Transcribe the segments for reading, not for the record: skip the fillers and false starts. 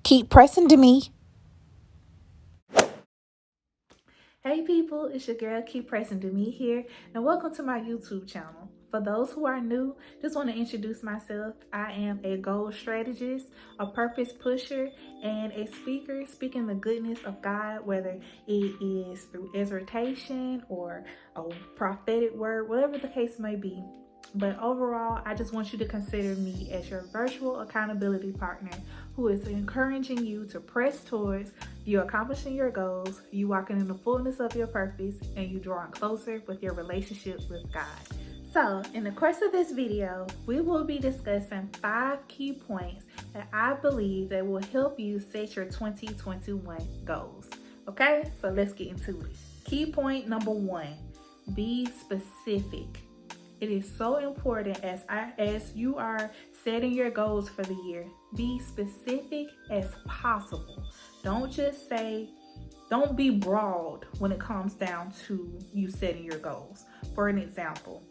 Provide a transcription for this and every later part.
Keep pressing to me. Hey people, it's your girl Keep Pressing to Me here, and welcome to my YouTube channel. For those who are new, just want to introduce myself. I am a goal strategist, a purpose pusher, and a speaker speaking the goodness of God, whether it is through exhortation or a prophetic word, whatever the case may be. But overall, I just want you to consider me as your virtual accountability partner who is encouraging you to press towards you accomplishing your goals, you walking in the fullness of your purpose, and you drawing closer with your relationship with God. So, in the course of this video, we will be discussing 5 key points that I believe that will help you set your 2021 goals. Okay, so let's get into it. Key point number 1, be specific. It is so important as you are setting your goals for the year. Be specific as possible. Don't be broad when it comes down to you setting your goals. For an example,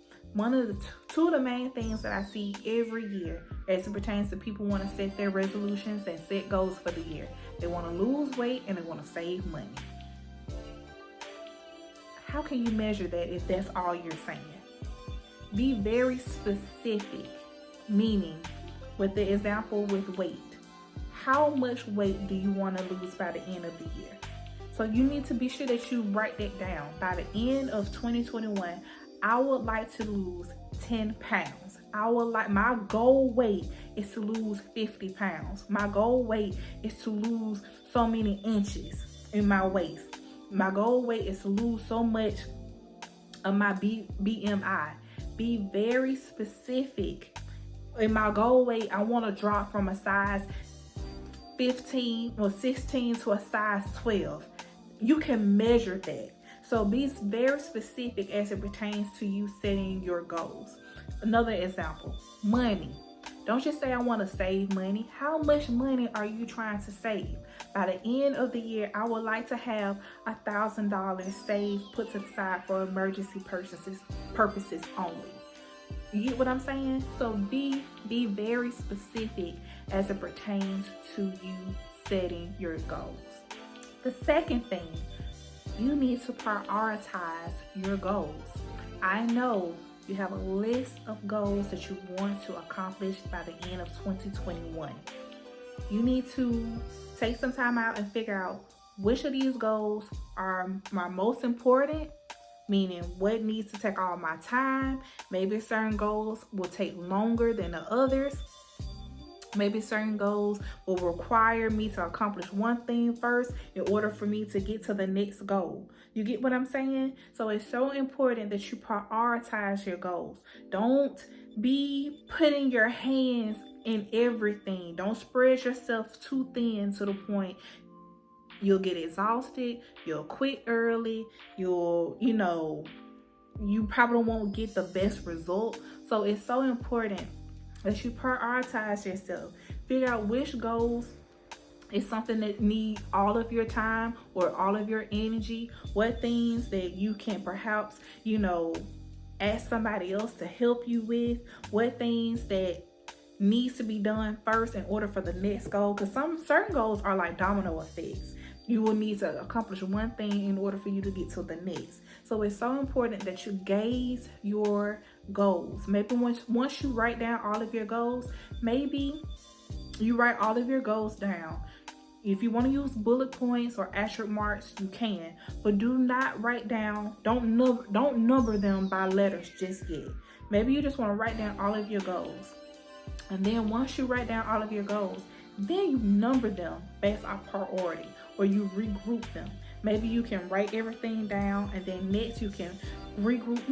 two of the main things that I see every year as it pertains to people want to set their resolutions and set goals for the year. They want to lose weight and they want to save money. How can you measure that if that's all you're saying? Be very specific, meaning with the example with weight. How much weight do you want to lose by the end of the year? So you need to be sure that you write that down. By the end of 2021, I would like to lose 10 pounds. My goal weight is to lose 50 pounds. My goal weight is to lose so many inches in my waist. My goal weight is to lose so much of my BMI. Be very specific. In my goal weight, I want to drop from a size 15 or 16 to a size 12. You can measure that. So be very specific as it pertains to you setting your goals. Another example, money. Don't just say I want to save money. How much money are you trying to save? By the end of the year, I would like to have $1,000 saved, put to the side for emergency purposes only. You get what I'm saying? So be very specific as it pertains to you setting your goals. The second thing, you need to prioritize your goals. I know you have a list of goals that you want to accomplish by the end of 2021. You need to take some time out and figure out which of these goals are my most important, meaning what needs to take all my time. Maybe certain goals will take longer than the others. Maybe certain goals will require me to accomplish one thing first in order for me to get to the next goal. You get what I'm saying? So it's so important that you prioritize your goals. Don't be putting your hands in everything. Don't spread yourself too thin to the point you'll get exhausted, you'll quit early, you probably won't get the best result. So it's so important that you prioritize yourself. Figure out which goals is something that need all of your time or all of your energy. What things that you can perhaps, ask somebody else to help you with. What things that needs to be done first in order for the next goal. Because some certain goals are like domino effects. You will need to accomplish one thing in order for you to get to the next. So it's so important that you gauge your goals. Maybe once you write down all of your goals, maybe you write all of your goals down. If you want to use bullet points or asterisk marks, you can, but do not write down, don't number them by letters just yet. Maybe you just want to write down all of your goals. And then once you write down all of your goals, then you number them based on priority, or you regroup them. Maybe you can write everything down, and then next you can regroup,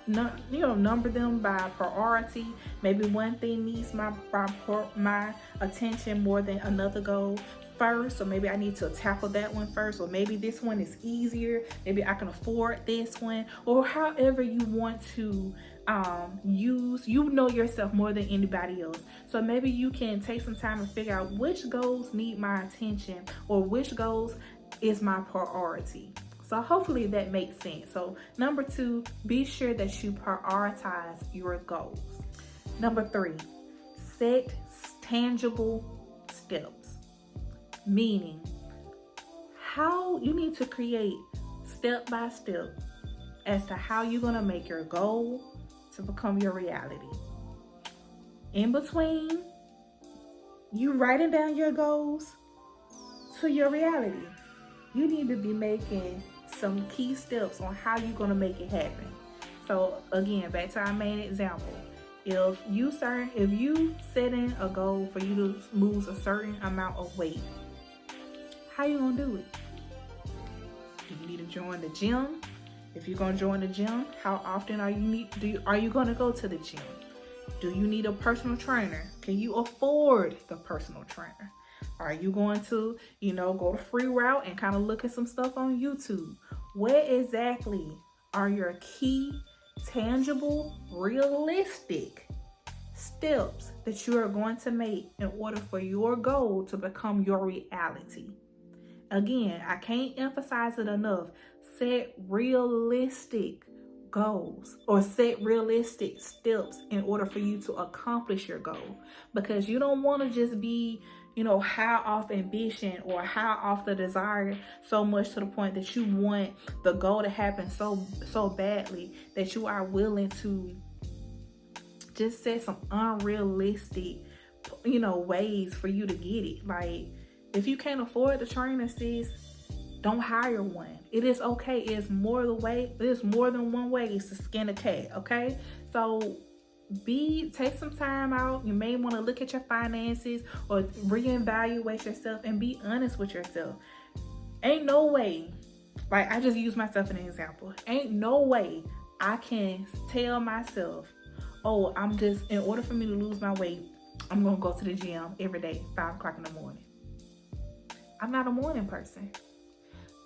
number them by priority. Maybe one thing needs my attention more than another goal first, so maybe I need to tackle that one first, or maybe this one is easier, maybe I can afford this one, or however you want to use, yourself more than anybody else. So maybe you can take some time and figure out which goals need my attention or which goals is my priority. So hopefully that makes sense. So number 2, be sure that you prioritize your goals. Number 3, set tangible steps. Meaning, how you need to create step by step as to how you're going to make your goal to become your reality. In between you writing down your goals to your reality, you need to be making some key steps on how you're going to make it happen. So again, back to our main example. If you setting a goal for you to lose a certain amount of weight, how you gonna do it? Do you need to join the gym? If you're gonna join the gym, how often are you gonna go to the gym? Do you need a personal trainer? Can you afford the personal trainer? Are you going to, go the free route and kind of look at some stuff on YouTube? What exactly are your key, tangible, realistic steps that you are going to make in order for your goal to become your reality? Again, I can't emphasize it enough. Set realistic goals or set realistic steps in order for you to accomplish your goal, because you don't want to just be high off ambition or high off the desire so much to the point that you want the goal to happen so badly that you are willing to just set some unrealistic ways for you to get it. Like, if you can't afford the trainer, sis, don't hire one. It is okay. There's more than one way to skin a cat, okay? So take some time out. You may want to look at your finances or reevaluate yourself and be honest with yourself. Ain't no way, like I just use myself as an example. Ain't no way I can tell myself, oh, in order for me to lose my weight, I'm going to go to the gym every day, 5 o'clock in the morning. I'm not a morning person.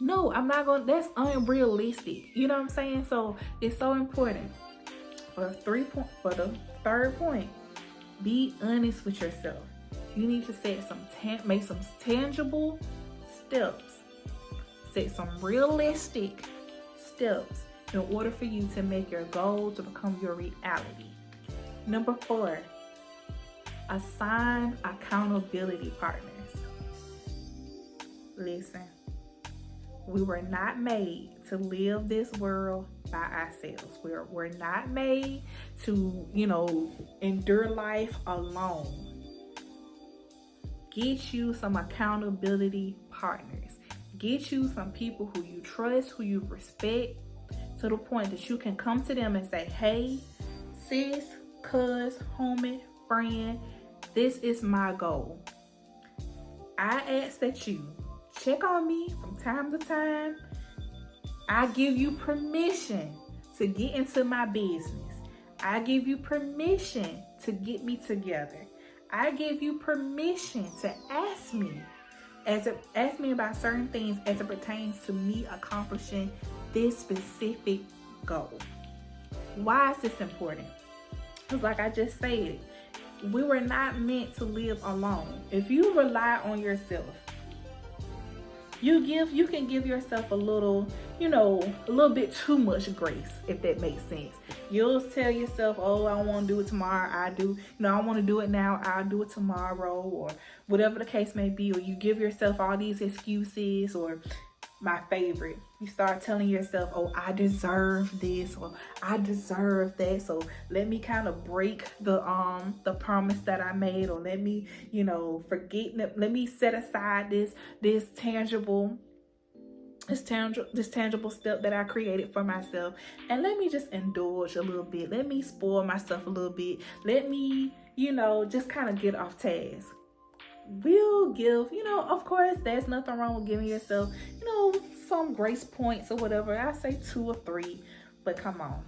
No, I'm not going. That's unrealistic. You know what I'm saying? So it's so important. For the third point, be honest with yourself. You need to make some tangible steps. Set some realistic steps in order for you to make your goal to become your reality. Number 4, assign accountability partners. Listen, we were not made to live this world by ourselves. We're not made to, endure life alone. Get you some accountability partners. Get you some people who you trust, who you respect, to the point that you can come to them and say, hey, sis, cuz, homie, friend, this is my goal. I ask that you check on me from time to time. I give you permission to get into my business. I give you permission to get me together. I give you permission to ask me about certain things as it pertains to me accomplishing this specific goal. Why is this important? Because like I just said, we were not meant to live alone. If you rely on yourself, you can give yourself a little bit too much grace, if that makes sense. You'll tell yourself, oh, I don't want to do it tomorrow. I want to do it now. I'll do it tomorrow, or whatever the case may be. Or you give yourself all these excuses, or my favorite, you start telling yourself, oh, I deserve this, or I deserve that, so let me kind of break the promise that I made, or let me let me set aside this tangible step that I created for myself, and let me just indulge a little bit. Let me spoil myself a little bit. Let me just kind of get off task. We'll give, of course, there's nothing wrong with giving yourself, some grace points or whatever. I say 2 or 3, but come on.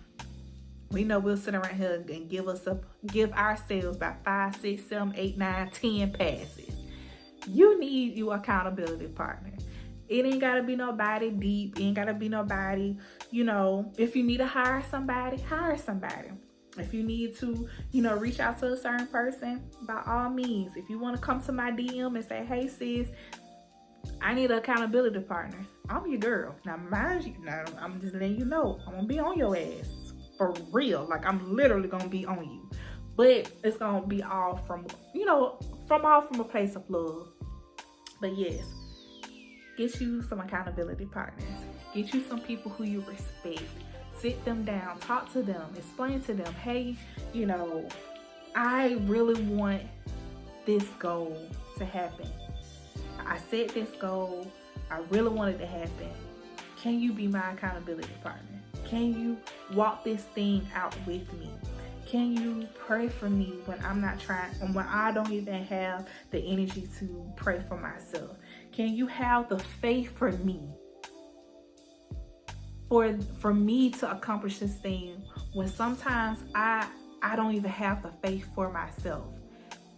We know we'll sit around here and give ourselves about 5, 6, 7, 8, 9, 10 passes. You need your accountability partner. It ain't gotta be nobody deep. It ain't gotta be nobody, if you need to hire somebody, hire somebody. If you need to, reach out to a certain person, by all means. If you want to come to my DM and say, hey, sis, I need an accountability partner, I'm your girl. Now, mind you, I'm just letting you know, I'm going to be on your ass. For real. Like, I'm literally going to be on you. But it's going to be all from a place of love. But yes, get you some accountability partners. Get you some people who you respect. Sit them down, talk to them, explain to them, hey, I really want this goal to happen. I set this goal. I really want it to happen. Can you be my accountability partner? Can you walk this thing out with me? Can you pray for me when I'm not trying, and when I don't even have the energy to pray for myself? Can you have the faith for me? For me to accomplish this thing when sometimes I don't even have the faith for myself.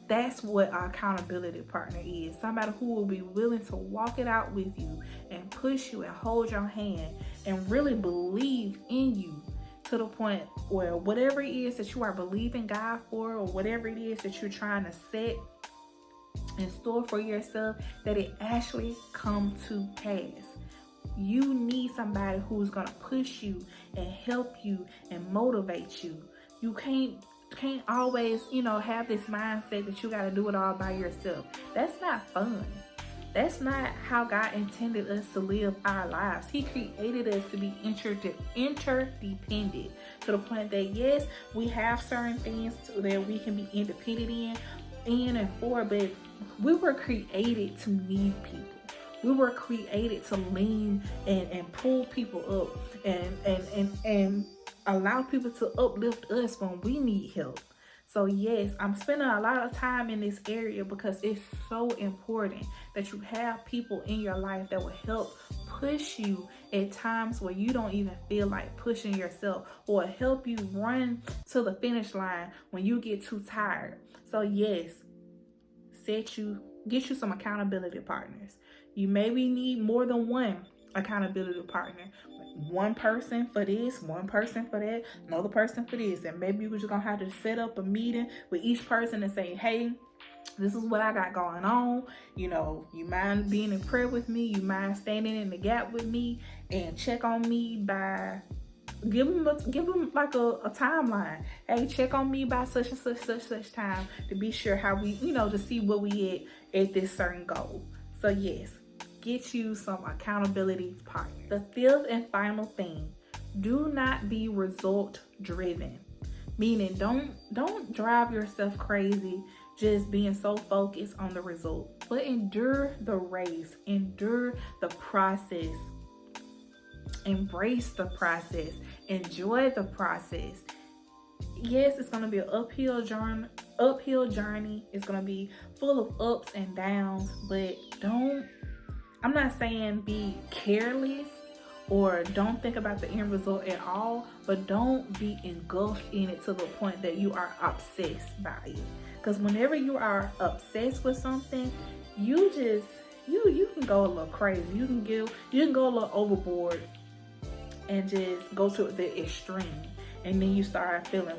That's what our accountability partner is. Somebody who will be willing to walk it out with you and push you and hold your hand and really believe in you to the point where whatever it is that you are believing God for, or whatever it is that you're trying to set in store for yourself, that it actually come to pass. You need somebody who's gonna push you and help you and motivate you. You can't always, have this mindset that you got to do it all by yourself. That's not fun. That's not how God intended us to live our lives. He created us to be interdependent to the point that, yes, we have certain things that we can be independent in and for, but we were created to need people. We were created to lean and pull people up and allow people to uplift us when we need help. So yes, I'm spending a lot of time in this area because it's so important that you have people in your life that will help push you at times where you don't even feel like pushing yourself, or help you run to the finish line when you get too tired. So yes, get you some accountability partners. You maybe need more than one accountability partner. One person for this, one person for that, another person for this. And maybe you're just gonna have to set up a meeting with each person and say, hey, this is what I got going on. You mind being in prayer with me? You mind standing in the gap with me and check on me by give them like a timeline. Hey, check on me by such and such time to be sure how we, to see where we at this certain goal. So yes, get you some accountability partners. The fifth and final thing, do not be result driven. Meaning don't drive yourself crazy just being so focused on the result, but endure the race, endure the process, embrace the process, enjoy the process. Yes, it's going to be an uphill journey. It's going to be full of ups and downs, but I'm not saying be careless or don't think about the end result at all, but don't be engulfed in it to the point that you are obsessed by it. Because whenever you are obsessed with something, you can go a little crazy. You can go a little overboard and just go to the extreme. And then you start feeling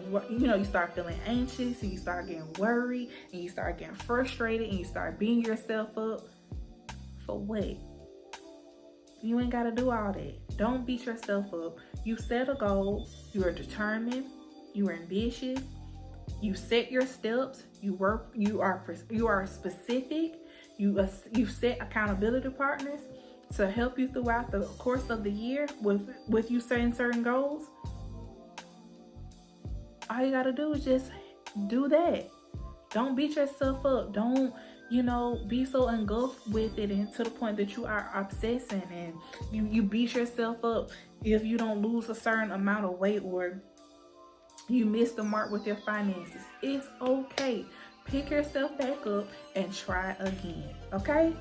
anxious, and you start getting worried, and you start getting frustrated, and you start beating yourself up. For what? You ain't got to do all that. Don't beat yourself up. You set a goal. You are determined. You are ambitious. You set your steps. You are specific. You set accountability partners to help you throughout the course of the year with you setting certain goals. All you got to do is just do that. Don't beat yourself up. Don't be so engulfed with it, and to the point that you are obsessing and you beat yourself up if you don't lose a certain amount of weight or you miss the mark with your finances. It's okay. Pick yourself back up and try again. Okay?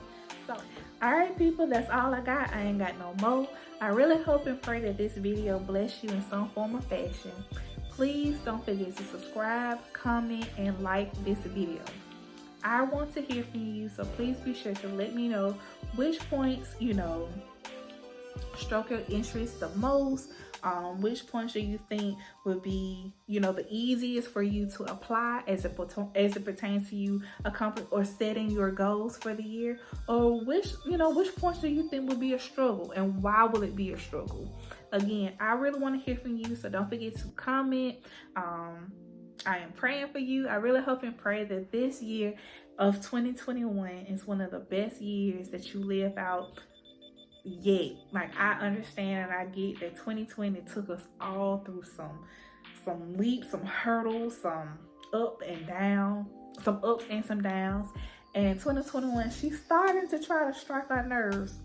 So, all right, people, that's all I got. I ain't got no more. I really hope and pray that this video bless you in some form or fashion. Please don't forget to subscribe, comment, and like this video. I want to hear from you, so please be sure to let me know which points, stroke your interest the most. Which points do you think would be, the easiest for you to apply as it pertains to you accomplishing or setting your goals for the year? Or which points do you think would be a struggle, and why will it be a struggle? Again, I really want to hear from you, so don't forget to comment. I am praying for you. I really hope and pray that this year of 2021 is one of the best years that you live out yet. Like, I understand and I get that 2020 took us all through some leaps, some hurdles, some up and down, some ups and some downs. And 2021, she's starting to try to strike our nerves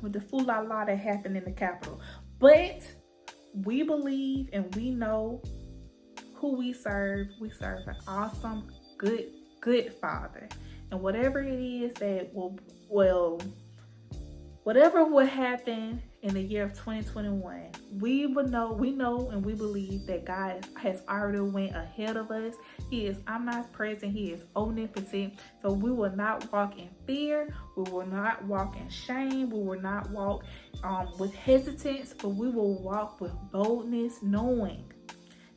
with the fool-la-la that happened in the Capitol. But we believe and we know who we serve. We serve an awesome, good Father. And whatever it is that whatever will happen in the year of 2021, we know and we believe that God has already went ahead of us. He is omnipresent. He is omnipotent. So we will not walk in fear. We will not walk in shame. We will not walk with hesitance, but we will walk with boldness, knowing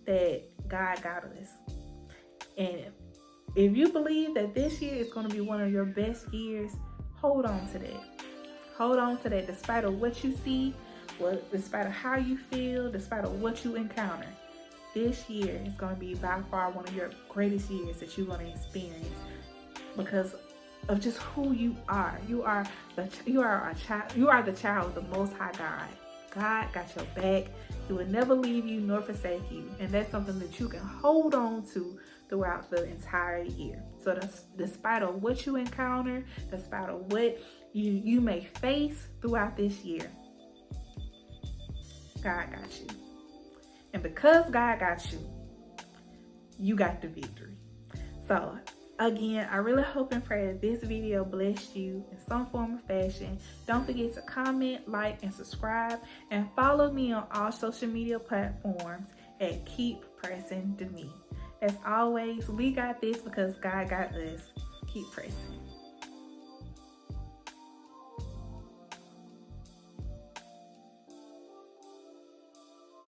that God got us. And if you believe that this year is going to be one of your best years, hold on to that. Hold on to that, despite of what you see, despite of how you feel, despite of what you encounter. This year is going to be by far one of your greatest years that you're going to experience because of just who you are. You are the child of the Most High God. God got your back. He will never leave you nor forsake you, and that's something that you can hold on to throughout the entire year. So despite of what you encounter, despite of what you may face throughout this year, God got you. And because God got you, you got the victory. So again, I really hope and pray that this video blessed you in some form or fashion. Don't forget to comment, like, and subscribe, and follow me on all social media platforms at Keep Pressing to Me. As always, we got this because God got us. Keep pressing.